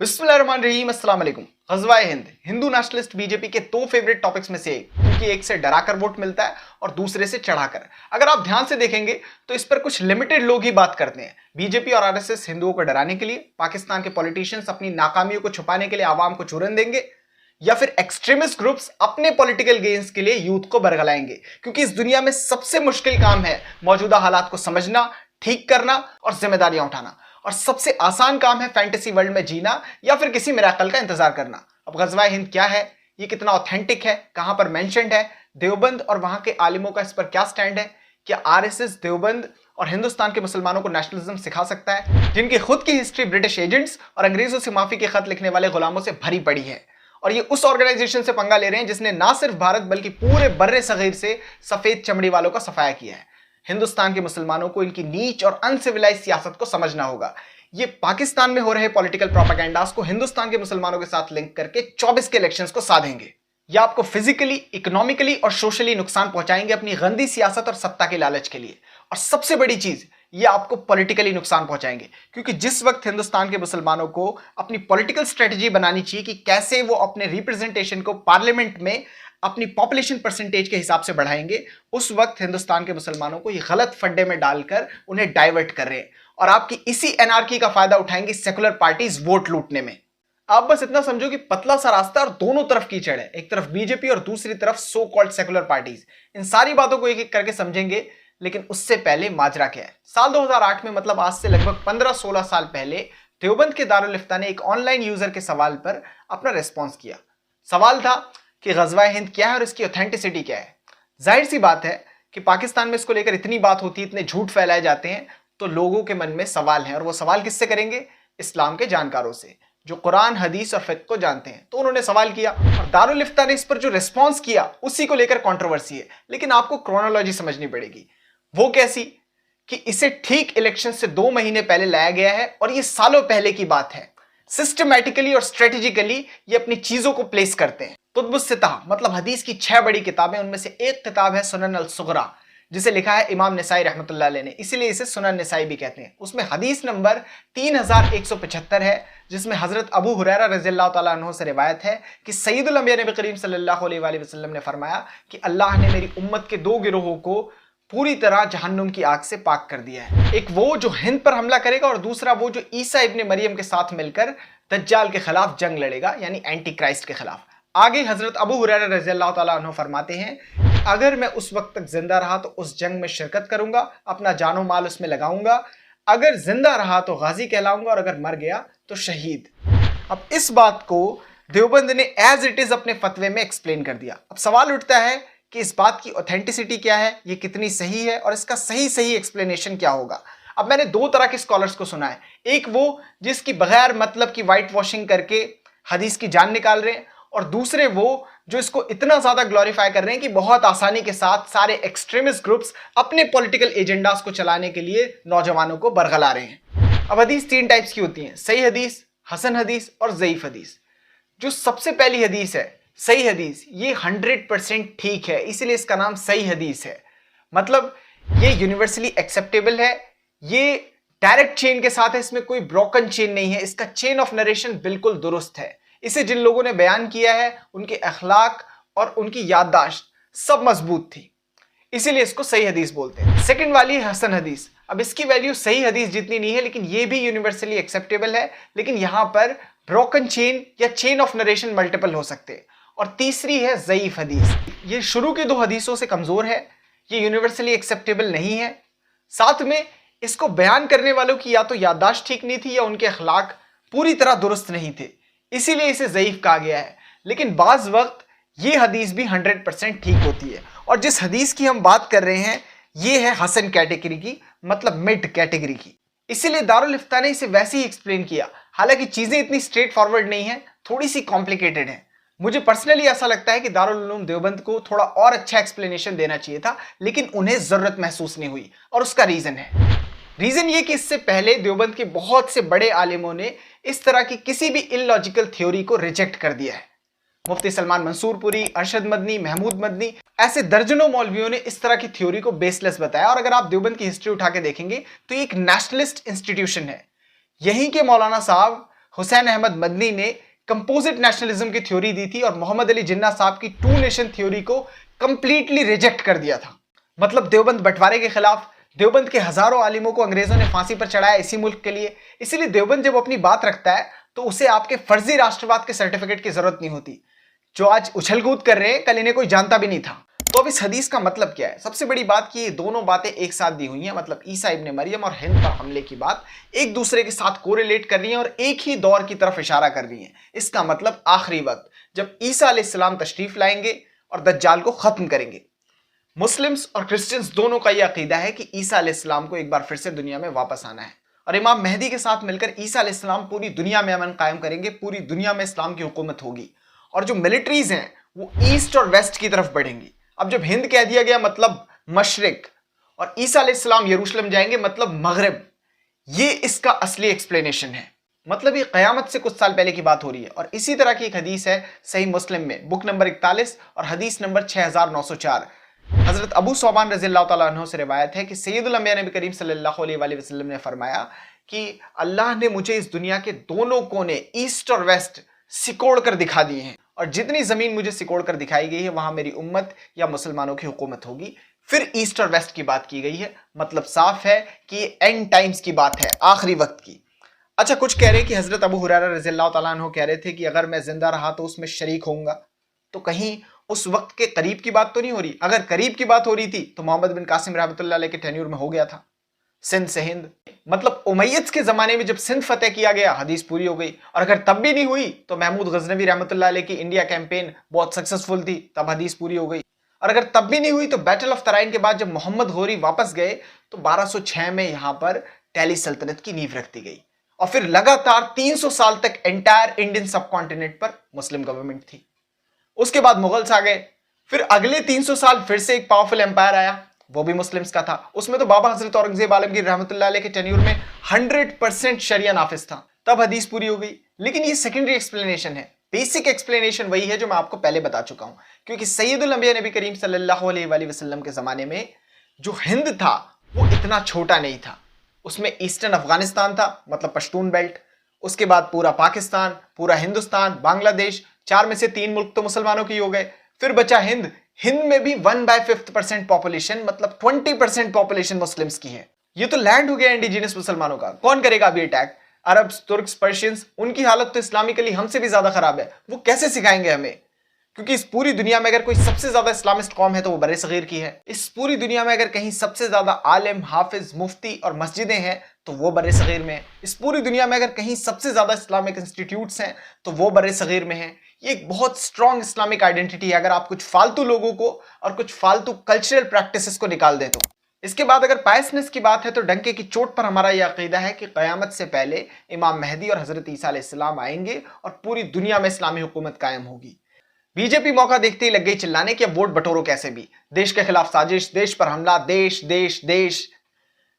बिस्मिल्लाहिर्रहमानिर्रहीम, अस्सलाम वालेकुम। ग़ज़वा-ए हिंद हिंदू नेशनलिस्ट बीजेपी के दो फेवरेट टॉपिक्स में से एक, क्योंकि एक से डराकर वोट मिलता है और दूसरे से चढ़ाकर। अगर आप ध्यान से देखेंगे तो इस पर कुछ लिमिटेड लोग ही बात करते हैं। बीजेपी और आरएसएस हिंदुओं को डराने के लिए, पाकिस्तान के पॉलिटिशियंस अपनी नाकामियों को छुपाने के लिए आवाम को चूरन देंगे, या फिर एक्सट्रीमिस्ट ग्रुप्स अपने पॉलिटिकल गेन्स के लिए यूथ को बरगलाएंगे। क्योंकि इस दुनिया में सबसे मुश्किल काम है मौजूदा हालात को समझना, ठीक करना और जिम्मेदारियां उठाना, और सबसे आसान काम है फैंटेसी वर्ल्ड में जीना या फिर किसी मिराकल का इंतजार करना। अब ग़ज़वा-ए हिंद क्या है, ये कितना ऑथेंटिक है, कहां पर मेंशन्ड है, देवबंद और वहां के आलिमों का इस पर क्या स्टैंड है, क्या आरएसएस देवबंद और हिंदुस्तान के मुसलमानों को नेशनलिज्म सिखा सकता है, जिनकी खुद की हिस्ट्री ब्रिटिश एजेंट्स और अंग्रेजों से माफी के खत लिखने वाले गुलामों से भरी पड़ी है। और ये उस ऑर्गेनाइजेशन से पंगा ले रहे हैं जिसने ना सिर्फ भारत बल्कि पूरे बर्रे सगीर से सफेद चमड़ी वालों का सफाया किया है। हिंदुस्तान के मुसलमानों को इनकी नीच और अनसिविलाइज सियासत को समझना होगा। ये पाकिस्तान में हो रहे पॉलिटिकल प्रोपेगेंडास को हिंदुस्तान के मुसलमानों के साथ लिंक करके 24 के इलेक्शंस को साधेंगे। या आपको फिजिकली, इकोनॉमिकली और सोशली नुकसान पहुंचाएंगे अपनी गंदी सियासत और सत्ता के लालच के लिए। और सबसे बड़ी चीज, ये आपको पॉलिटिकली नुकसान पहुंचाएंगे, क्योंकि जिस वक्त हिंदुस्तान के मुसलमानों को अपनी पॉलिटिकल स्ट्रेटजी बनानी चाहिए कि कैसे वो अपने रिप्रेजेंटेशन को पार्लियामेंट में अपनी पॉपुलेशन परसेंटेज के हिसाब से बढ़ाएंगे, उस वक्त हिंदुस्तान के मुसलमानों को ये गलत फड्डे में डालकर उन्हें डाइवर्ट कर रहे हैं और आपकी इसी एनआरकी का फायदा उठाएंगी सेकुलर पार्टीज वोट लूटने में। आप बस इतना समझो कि पतला सा रास्ता और दोनों तरफ कीचड़ है, एक तरफ बीजेपी और दूसरी तरफ सो कॉल्ड सेकुलर पार्टीज। इन सारी बातों को एक एक करके समझेंगे, लेकिन उससे पहले माजरा क्या है। साल 2008 में, मतलब आज से लगभग 15-16 साल पहले, देवबंद के दारुल इफ्ता ने एक ऑनलाइन यूजर के सवाल पर अपना रेस्पॉन्स किया। सवाल था कि ग़ज़वा-ए हिंद क्या है और इसकी ऑथेंटिसिटी क्या है। जाहिर सी बात है कि पाकिस्तान में इसको लेकर इतनी बात होती है, इतने झूठ फैलाए जाते हैं, तो लोगों के मन में सवाल है। और वो सवाल किससे करेंगे? इस्लाम के जानकारों से, जो कुरान, हदीस और फिक़्ह को जानते हैं। तो उन्होंने सवाल किया और दारुल इफ्ता ने इस पर जो रिस्पॉन्स किया उसी को लेकर कंट्रोवर्सी है। लेकिन आपको क्रोनोलॉजी समझनी पड़ेगी। वो कैसी कि इसे ठीक इलेक्शन से 2 महीने पहले लाया गया है और ये सालों पहले की बात है। सिस्टमैटिकली और स्ट्रेटेजिकली ये अपनी चीजों को प्लेस करते हैं। कुतुबुस सित्ता मतलब हदीस की 6 बड़ी किताबें, उनमें से एक किताब है सुनन अल सुगरा, जिसे लिखा है इमाम निसाई रहमतुल्लाह अलैह ने, इसीलिए इसे सुनन निसाई भी कहते हैं। उसमें हदीस नंबर 3175 है, जिसमें हजरत अबू हुरैरा रज़ियल्लाहु ताला अन्हु से रिवायत है कि सैयदुल अंबिया नबी करीम सल्लल्लाहु अलैहि वसल्लम ने फरमाया कि अल्लाह ने मेरी उम्मत के 2 गिरोहों को पूरी तरह जहन्नुम की आग से पाक कर दिया है। एक वो जो हिंद पर हमला करेगा और दूसरा वो जो ईसा इब्न मरियम के साथ मिलकर दज्जाल के खिलाफ जंग लड़ेगा, यानी एंटी क्राइस्ट के खिलाफ। आगे हजरत अबू हुरैरा रज़ियल्लाहु ताला अन्हु फरमाते हैं, अगर मैं उस वक्त तक जिंदा रहा तो उस जंग में शिरकत करूंगा, अपना जानो माल उसमें लगाऊंगा। अगर जिंदा रहा तो गाजी कहलाऊंगा और अगर मर गया तो शहीद। अब इस बात को देवबंद ने एज इट इज अपने फतवे में एक्सप्लेन कर दिया। अब सवाल उठता है कि इस बात की ऑथेंटिसिटी क्या है, ये कितनी सही है और इसका सही एक्सप्लेनेशन क्या होगा। अब मैंने 2 तरह के स्कॉलर्स को सुना है। एक वो जिसकी बगैर मतलब की वाइट वॉशिंग करके हदीस की जान निकाल रहे हैं, और दूसरे वो जो इसको इतना ज्यादा ग्लोरीफाई कर रहे हैं कि बहुत आसानी के साथ सारे एक्सट्रीमिस्ट ग्रुप्स अपने पॉलिटिकल एजेंडास को चलाने के लिए नौजवानों को बरगला रहे हैं। अब हदीस 3 टाइप्स की होती हैं, सही हदीस, हसन हदीस और ज़ईफ हदीस। जो सबसे पहली हदीस है सही हदीस, ये 100% ठीक है, इसीलिए इसका नाम सही हदीस है। मतलब ये यूनिवर्सली एक्सेप्टेबल है, ये डायरेक्ट चेन के साथ है, इसमें कोई ब्रोकन चेन नहीं है, इसका चेन ऑफ नरेशन बिल्कुल दुरुस्त है। इसे जिन लोगों ने बयान किया है उनके अखलाक और उनकी याददाश्त सब मजबूत थी, इसीलिए इसको सही हदीस बोलते हैं। सेकंड वाली है हसन हदीस। अब इसकी वैल्यू सही हदीस जितनी नहीं है, लेकिन ये भी यूनिवर्सली एक्सेप्टेबल है, लेकिन यहां पर ब्रोकन चेन या चेन ऑफ नरेशन मल्टीपल हो सकते हैं। और तीसरी है ज़ईफ हदीस। ये शुरू की 2 हदीसों से कमजोर है, ये यूनिवर्सली एक्सेप्टेबल नहीं है, साथ में इसको बयान करने वालों की या तो याददाश्त ठीक नहीं थी या उनके अखलाक पूरी तरह दुरुस्त नहीं थे, इसीलिए इसे ज़ईफ कहा गया है। लेकिन बाज वक्त ये हदीस भी 100% ठीक होती है। और जिस हदीस की हम बात कर रहे हैं ये है हसन कैटेगरी की, मतलब मिड कैटेगरी की, इसीलिए दारुल इफ्ता ने इसे वैसे ही एक्सप्लेन किया। हालांकि चीजें इतनी स्ट्रेट फॉरवर्ड नहीं है, थोड़ी सी कॉम्प्लिकेटेड है। मुझे पर्सनली ऐसा लगता है कि दारुल उलूम देवबंद को थोड़ा और अच्छा एक्सप्लेनेशन देना चाहिए था, लेकिन उन्हें जरूरत महसूस नहीं हुई, और उसका रीजन ये कि इससे पहले देवबंद के बहुत से बड़े आलिमों ने इस तरह की किसी भी इलॉजिकल थ्योरी को रिजेक्ट कर दिया है। मुफ्ती सलमान मंसूरपुरी, अरशद मदनी, महमूद मदनी, ऐसे दर्जनों मौलवियों ने इस तरह की थ्योरी को बेसलेस बताया। और अगर आप देवबंद की हिस्ट्री उठा के देखेंगे तो ये एक नेशनलिस्ट इंस्टीट्यूशन है। यहीं के मौलाना साहब हुसैन अहमद मदनी ने कंपोजिट नेशनलिज्म की थ्योरी दी थी और मोहम्मद अली जिन्ना साहब की टू नेशन थ्योरी को कंप्लीटली रिजेक्ट कर दिया था। मतलब देवबंद बंटवारे के खिलाफ देवबंद के हजारों आलिमों को अंग्रेजों ने फांसी पर चढ़ाया इसी मुल्क के लिए। इसीलिए देवबंद जब अपनी बात रखता है तो उसे आपके फर्जी राष्ट्रवाद के सर्टिफिकेट की जरूरत नहीं होती। जो आज उछलकूद कर रहे हैं कल इन्हें कोई जानता भी नहीं था। तो अब इस हदीस का मतलब क्या है? सबसे बड़ी बात कि ये दोनों बातें एक साथ दी हुई हैं, मतलब ईसा इब्ने मरियम और हिंद पर हमले की बात एक दूसरे के साथ कोरिलेट कर रही हैं और एक ही दौर की तरफ इशारा कर रही हैं। इसका मतलब आखिरी वक्त जब ईसा अलैहिस्सलाम तशरीफ लाएंगे और दज्जाल को खत्म करेंगे। मुस्लिम्स और क्रिश्चियंस दोनों का यह अकीदा है कि ईसा अलैहिस्सलाम को एक बार फिर से दुनिया में वापस आना है और इमाम मेहदी के साथ मिलकर ईसा अलैहिस्सलाम पूरी दुनिया में अमन कायम करेंगे, पूरी दुनिया में इस्लाम की हुकूमत होगी और जो मिलिट्रीज हैं वो ईस्ट और वेस्ट की तरफ बढ़ेंगी। अब जब हिंद कह दिया गया मतलब मशरिक और ईसा अलैहिस्सलाम यरूशलेम जाएंगे मतलब मगरिब, ये इसका असली एक्सप्लेनेशन है। मतलब ये क़यामत से कुछ साल पहले की बात हो रही है। और इसी तरह की एक हदीस है सही मुस्लिम में बुक नंबर 41 और हदीस नंबर 6904। हजरत अबू सोबान रज़ियल्लाहु ताला अन्हु से रिवायत है कि सैयदुल अंबिया नबी करीम सल्लल्लाहु अलैहि वसल्लम ने फरमाया कि अल्लाह ने मुझे इस दुनिया के दोनों कोने ईस्ट और वेस्ट सिकोड़ कर दिखा दिए हैं और जितनी जमीन मुझे सिकोड़ कर दिखाई गई है वहां मेरी उम्मत या मुसलमानों की हुकूमत होगी। फिर ईस्ट और वेस्ट की बात की गई है, मतलब साफ है कि ये एंड टाइम्स की बात है, आखिरी वक्त की। अच्छा, कुछ कह रहे हैं कि हजरत अबू हुरैरा रज़ियल्लाहु ताला अन्हु कह रहे थे कि अगर मैं जिंदा रहा तो उसमें शरीक होऊंगा। तो कहीं उस वक्त के करीब की बात तो नहीं हो रही? अगर करीब की बात हो रही थी तो मोहम्मद बिन कासिम रहमतुल्लाह अलैह के टेन्यूर में हो गया था सिंध से हिंद। मतलब उमैय्यद के जमाने में जब सिंध फतेह किया गया हदीस पूरी हो गई। और अगर तब भी नहीं हुई तो महमूद गजनवी रहमतुल्लाह अलैह की इंडिया कैंपेन बहुत सक्सेसफुल थी, तब हदीस पूरी हो गई। और अगर तब भी नहीं हुई तो बैटल ऑफ तराइन के बाद जब मोहम्मद गौरी वापस गए तो 1206 में यहां पर दिल्ली सल्तनत की नींव रख दी गई और फिर लगातार 300 साल तक एंटायर इंडियन सब कॉन्टिनेंट पर मुस्लिम गवर्नमेंट थी। उसके बाद मुगल्स आ गए, फिर अगले 300 साल फिर से एक पावरफुल एम्पायर आया, वो भी मुस्लिम्स का था। उसमें तो बाबा हजरत औरंगजेब आलमगीर रहमतुल्लाह अलैह के टेन्यूर में 100% शरिया नाफिज था, तब हदीस पूरी हो गई। लेकिन ये सेकेंडरी एक्सप्लेनेशन है, बेसिक एक्सप्लेनेशन वही है जो मैं आपको पहले बता चुका हूं। क्योंकि सैयदुल अंबिया नबी करीम सल्लल्लाहु अलैहि वसल्लम के जमाने में जो हिंद था वो इतना छोटा नहीं था। उसमें ईस्टर्न अफगानिस्तान था, मतलब पश्तून बेल्ट, उसके बाद पूरा पाकिस्तान, पूरा हिंदुस्तान, बांग्लादेश, 4 में से 3 मुल्क तो मुसलमानों के हो गए। फिर बचा हिंद। हिंद में भी 1/5% पॉपुलेशन, मतलब 20% पॉपुलेशन मुस्लिम्स की है। ये तो लैंड हो गया इंडिजिनस मुसलमानों का। कौन करेगा अभी अटैक? अरब्स, तुर्क्स, पर्शियंस, उनकी हालत तो इस्लामिकली हमसे भी ज्यादा खराब है। वो कैसे सिखाएंगे हमें? क्योंकि इस पूरी दुनिया में अगर कोई सबसे ज्यादा इस्लामिस्ट कौम है तो वो बरे सगीर की है। इस पूरी दुनिया में अगर कहीं सबसे ज्यादा आलिम, हाफिज, मुफ्ती और मस्जिदें हैं तो वो बरे सगीर में है। इस पूरी दुनिया में अगर कहीं सबसे ज्यादा इस्लामिक इंस्टीट्यूट्स हैं तो वो बरे सगीर में है। ये एक बहुत स्ट्रॉन्ग इस्लामिक आइडेंटिटी है अगर आप कुछ फालतू लोगों को और कुछ फालतू कल्चरल प्रैक्टिसेस को निकाल दें तो। इसके बाद अगर पायसनेस की बात है तो डंके की चोट पर हमारा यह अकीदा है कि क़यामत से पहले इमाम मेहदी और हजरत ईसा अलैहिस्सलाम आएंगे और पूरी दुनिया में इस्लामी हुकूमत कायम होगी। बीजेपी मौका देखते ही लग गई चिल्लाने कि अब वोट बटोरो कैसे भी, देश के खिलाफ साजिश, देश पर हमला, देश देश देश।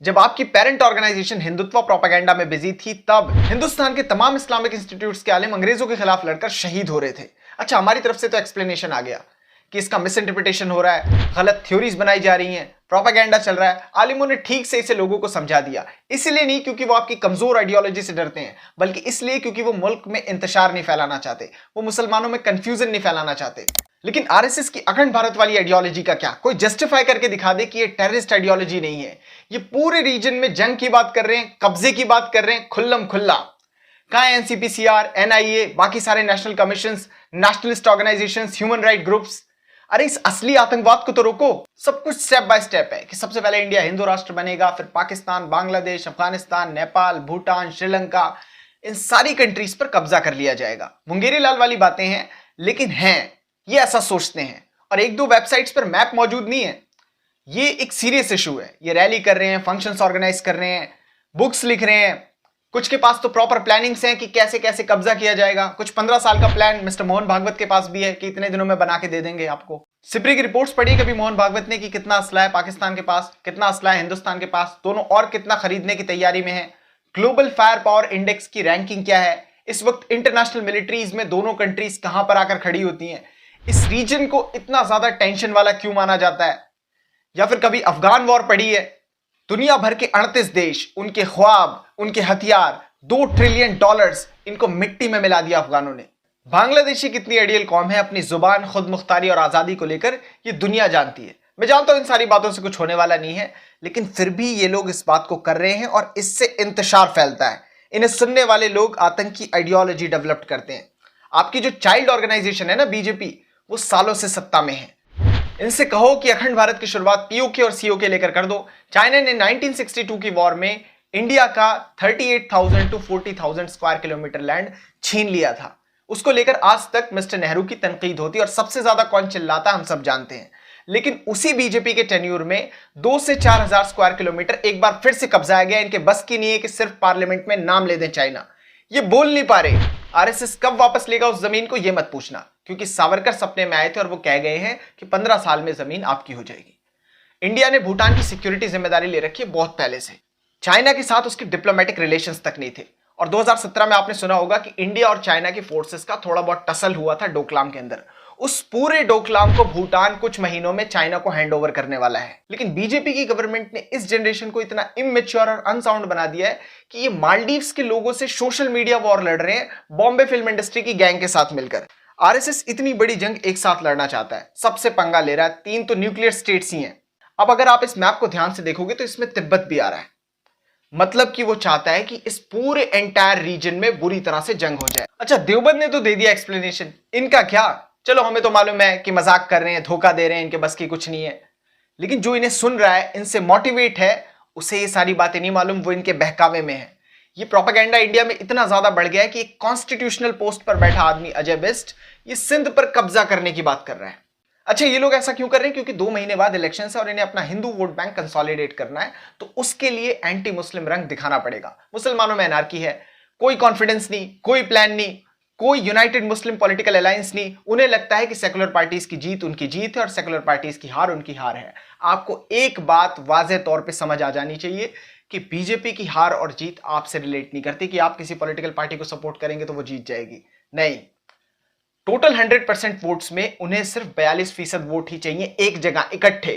जब आपकी पेरेंट ऑर्गेनाइजेशन हिंदुत्व प्रोपेगेंडा में बिजी थी तब हिंदुस्तान के तमाम इस्लामिक इंस्टीट्यूट्स के आलिम अंग्रेजों के खिलाफ लड़कर शहीद हो रहे थे। अच्छा, हमारी तरफ से तो एक्सप्लेनेशन आ गया कि इसका मिस इंटरप्रिटेशन हो रहा है, गलत थ्योरीज बनाई जा रही हैं, प्रोपेगेंडा चल रहा है। आलिमों ने ठीक से इसे लोगों को समझा दिया, इसलिए नहीं क्योंकि वो आपकी कमजोर आइडियोलॉजी से डरते हैं, बल्कि इसलिए क्योंकि वो मुल्क में इंतशार नहीं फैलाना चाहते, वो मुसलमानों में कंफ्यूजन नहीं फैलाना चाहते। लेकिन आरएसएस की अखंड भारत वाली आइडियोलॉजी का क्या? कोई जस्टिफाई करके दिखा दे कि ये टेररिस्ट आइडियोलॉजी नहीं है। ये पूरे रीजन में जंग की बात कर रहे हैं, कब्जे की बात कर रहे हैं, खुल्लम खुल्ला। कहां है एनसीपीसीआर, एनआईए, बाकी सारे national commission, nationalist organisations, human right groups? अरे इस असली आतंकवाद को तो रोको। सब कुछ स्टेप बाय स्टेप है कि सबसे पहले इंडिया हिंदू राष्ट्र बनेगा, फिर पाकिस्तान, बांग्लादेश, अफगानिस्तान, नेपाल, भूटान, श्रीलंका, इन सारी कंट्रीज पर कब्जा कर लिया जाएगा। मुंगेरी लाल वाली बातें हैं, लेकिन हैं, ये ऐसा सोचते हैं। और 1-2 वेबसाइट्स पर मैप मौजूद नहीं है। ये एक सीरियस इशू है। ये रैली कर रहे हैं, फंक्शंस ऑर्गेनाइज कर रहे हैं, बुक्स लिख रहे हैं, कुछ के पास तो प्रॉपर प्लानिंग्स हैं कि कैसे कैसे कब्जा किया जाएगा। कुछ 15 साल का प्लान मिस्टर मोहन भागवत के पास भी है कि इतने दिनों में बना के दे देंगे आपको। सिप्री की रिपोर्ट्स पढ़ी कभी मोहन भागवत ने कि कितना असला है पाकिस्तान के पास, कितना असला है हिंदुस्तान के पास, दोनों और कितना खरीदने की तैयारी में है। ग्लोबल फायर पावर इंडेक्स की रैंकिंग क्या है, इस वक्त इंटरनेशनल मिलिट्रीज में दोनों कंट्रीज कहां पर आकर खड़ी होती हैं। इस रीजन को इतना ज्यादा टेंशन वाला क्यों माना जाता है? या फिर कभी अफगान वॉर पड़ी है? दुनिया भर के 38 देश, उनके ख्वाब, उनके हथियार, $2 ट्रिलियन इनको मिट्टी में मिला दिया अफगानों ने। बांग्लादेशी कितनी आइडियल कौम है, अपनी जुबान, खुद मुख्तारी और आजादी को लेकर ये दुनिया जानती है। मैं जानता हूं इन सारी बातों से कुछ होने वाला नहीं है, लेकिन फिर भी ये लोग इस बात को कर रहे हैं और इससे इंतशार फैलता है। इन्हें सुनने वाले लोग आतंकी आइडियोलॉजी डेवलप करते हैं। आपकी जो चाइल्ड ऑर्गेनाइजेशन है ना बीजेपी, वो सालों से सत्ता में है। इनसे कहो कि अखंड भारत की शुरुआत पीओके और सीओके लेकर कर दो। चाइना ने 1962 की वॉर में इंडिया का 38,000 to 40,000 स्क्वायर किलोमीटर लैंड छीन लिया था। उसको लेकर आज तक मिस्टर नेहरू की तनकीद होती है और सबसे ज्यादा कौन चिल्लाता हम सब जानते हैं। लेकिन उसी बीजेपी के टेन्यूर में 2 से 4,000 स्क्वायर किलोमीटर एक बार फिर से कब्जाया गया। इनके बस की नहीं है कि सिर्फ पार्लियामेंट में नाम ले दें चाइना। ये बोल नहीं पा रहे। आरएसएस कब वापस लेगा उस जमीन को, ये मत पूछना, क्योंकि सावरकर सपने में आए थे और वो कह गए हैं कि 15 साल में जमीन आपकी हो जाएगी। इंडिया ने भूटान की सिक्योरिटी जिम्मेदारी ले रखी है बहुत पहले से। चाइना के साथ उसके डिप्लोमेटिक रिलेशंस तक नहीं थे। और 2017 में आपने सुना होगा कि इंडिया और चाइना की फोर्सेस का थोड़ा बहुत टसल हुआ था डोकलाम के अंदर। उस पूरे डोकलाम को भूटान कुछ महीनों में चाइना को हैंडओवर करने वाला है। लेकिन बीजेपी की गवर्नमेंट ने इस जनरेशन को इतना इमेच्योर और अनसाउंड बना दिया है कि ये मालदीव्स के लोगों से सोशल मीडिया वॉर लड़ रहे हैं, बॉम्बे फिल्म इंडस्ट्री की गैंग के साथ मिलकर। आरएसएस इतनी बड़ी जंग एक साथ लड़ना चाहता है, सबसे पंगा ले रहा है। 3 तो न्यूक्लियर स्टेट्स ही हैं। अब अगर आप इस मैप को ध्यान से देखोगे तो इसमें तिब्बत भी आ रहा है। मतलब कि वो चाहता है कि इस पूरे एंटायर रीजन में बुरी तरह से जंग हो जाए। अच्छा, देवबंद ने तो दे दिया एक्सप्लेनेशन, इनका क्या? चलो, हमें तो मालूम है कि मजाक कर रहे हैं, धोखा दे रहे हैं, इनके बस की कुछ नहीं है। लेकिन जो इन्हें सुन रहा है, इनसे मोटिवेट है, उसे ये सारी बातें नहीं मालूम, वो इनके बहकावे में है। ये प्रोपेगेंडा इंडिया में इतना ज्यादा बढ़ गया है कि एक कॉन्स्टिट्यूशनल पोस्ट पर बैठा आदमी अजय बिस्ट ये सिंध पर कब्जा करने की बात कर रहा है। अच्छा, ये लोग ऐसा क्यों कर रहे हैं? क्योंकि 2 महीने बाद इलेक्शन है और इन्हें अपना हिंदू वोट बैंक कंसोलिडेट करना है, तो उसके लिए एंटी मुस्लिम रंग दिखाना पड़ेगा। मुसलमानों में एनार्की है, कोई कॉन्फिडेंस नहीं, कोई प्लान नहीं, कोई यूनाइटेड मुस्लिम पॉलिटिकल अलायंस नहीं। उन्हें लगता है कि सेकुलर पार्टीज की जीत उनकी जीत है और सेकुलर पार्टीज की हार उनकी हार है। आपको एक बात वाज़ेह तौर पे समझ आ जानी चाहिए कि बीजेपी की हार और जीत आपसे रिलेट नहीं करती कि आप किसी पॉलिटिकल पार्टी को सपोर्ट करेंगे तो वो जीत जाएगी। नहीं, टोटल 100% वोट्स में उन्हें सिर्फ 42% वोट ही चाहिए एक जगह इकट्ठे,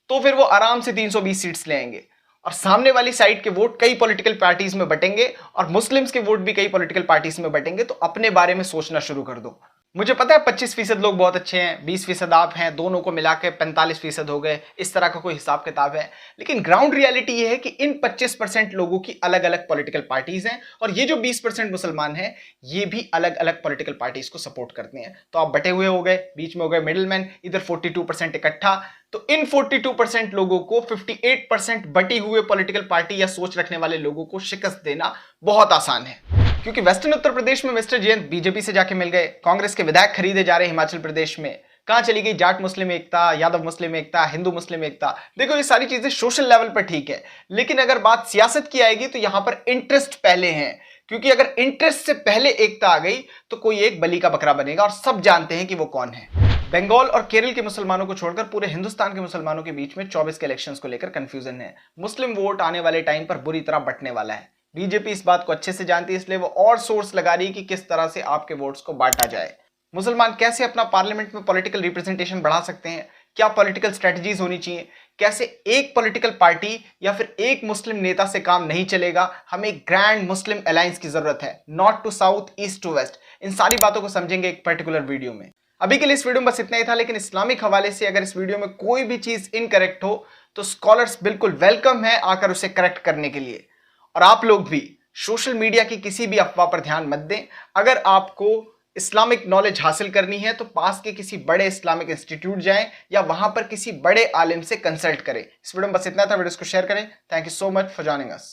तो फिर वो आराम से 320 सीट्स ले आएंगे। और सामने वाली साइड के वोट कई पॉलिटिकल पार्टीज में बटेंगे और मुस्लिम्स के वोट भी कई पॉलिटिकल पार्टीज में बटेंगे। तो अपने बारे में सोचना शुरू कर दो। मुझे पता है 25% लोग बहुत अच्छे हैं, 20% आप हैं, दोनों को मिला के 45% हो गए, इस तरह का कोई हिसाब किताब है। लेकिन ग्राउंड रियलिटी ये है कि इन 25% लोगों की अलग अलग पॉलिटिकल पार्टीज हैं और ये जो 20% मुसलमान हैं ये भी अलग अलग पॉलिटिकल पार्टीज को सपोर्ट करते हैं। तो आप बटे हुए हो गए, बीच में हो गए मिडिलमैन, इधर 42% इकट्ठा। तो इन 42% लोगों को 58% बटी हुए पॉलिटिकल पार्टी या सोच रखने वाले लोगों को शिकस्त देना बहुत आसान है। क्योंकि वेस्टर्न उत्तर प्रदेश में मिस्टर जयंत बीजेपी से जाके मिल गए, कांग्रेस के विधायक खरीदे जा रहे हैं हिमाचल प्रदेश में। कहां चली गई जाट मुस्लिम एकता, यादव मुस्लिम एकता, हिंदू मुस्लिम एकता? देखो, ये सारी चीजें सोशल लेवल पर ठीक है, लेकिन अगर बात सियासत की आएगी तो यहां पर इंटरेस्ट पहले हैं। क्योंकि अगर इंटरेस्ट से पहले एकता आ गई तो कोई एक बलि का बकरा बनेगा और सब जानते हैं कि वो कौन है। बंगाल और केरल के मुसलमानों को छोड़कर पूरे हिंदुस्तान के मुसलमानों के बीच में 24 के इलेक्शंस को लेकर कंफ्यूजन है। मुस्लिम वोट आने वाले टाइम पर बुरी तरह बंटने वाला है। बीजेपी इस बात को अच्छे से जानती है, इसलिए वो और सोर्स लगा रही है कि किस तरह से आपके वोट्स को बांटा जाए। मुसलमान कैसे अपना पार्लियामेंट में पॉलिटिकल रिप्रेजेंटेशन बढ़ा सकते हैं, क्या पॉलिटिकल स्ट्रेटजीज होनी चाहिए, कैसे एक पॉलिटिकल पार्टी या फिर एक मुस्लिम नेता से काम नहीं चलेगा, हमें ग्रैंड मुस्लिम अलायंस की जरूरत है, north to south, east to west. इन सारी बातों को समझेंगे एक पर्टिकुलर वीडियो में। अभी के लिए इस वीडियो में बस इतना ही था, लेकिन इस्लामिक हवाले से अगर इस वीडियो में कोई भी चीज इनकरेक्ट हो तो स्कॉलर्स बिल्कुल वेलकम है आकर उसे करेक्ट करने के लिए। और आप लोग भी सोशल मीडिया की किसी भी अफवाह पर ध्यान मत दें। अगर आपको इस्लामिक नॉलेज हासिल करनी है तो पास के किसी बड़े इस्लामिक इंस्टीट्यूट जाएं या वहां पर किसी बड़े आलिम से कंसल्ट करें। इस वीडियो में बस इतना था, वीडियो को शेयर करें। Thank you so much for joining us.